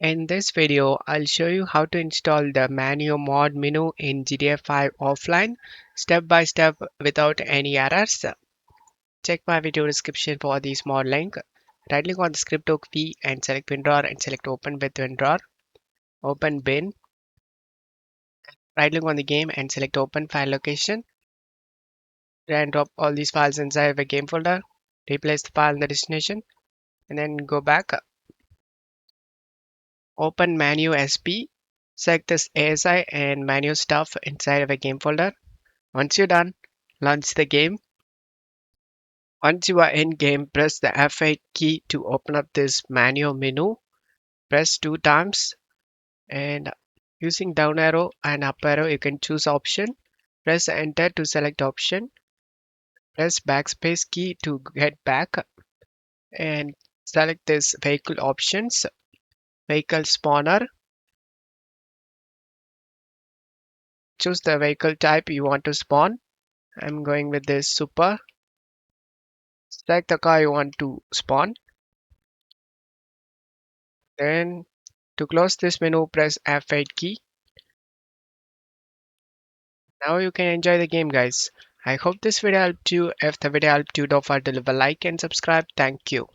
In this video, I'll show you how to install the Menyoo Mod Menu in GTA 5 offline, step by step without any errors. Check my video description for this mod link. Right click on the ScriptHookV and select WinRAR and select Open with WinRAR. Open bin. Right click on the game and select Open File Location. Drag and drop all these files inside the game folder. Replace the file in the destination and then go back. Open Menyoo SP. Select this ASI and Menyoo stuff inside of a game folder. Once you're done, launch the game. Once you are in game, press the F8 key to open up this Menyoo menu. Press 2 times and using down arrow and up arrow you can choose option. Press enter to select option. Press backspace key to get back and select this vehicle options. Vehicle spawner. Choose the vehicle type you want to spawn. I'm going with this super. Select the car you want to spawn. Then to close this menu, press F8 key. Now you can enjoy the game, guys. I hope this video helped you. If the video helped you, don't forget to leave a like and subscribe. Thank you.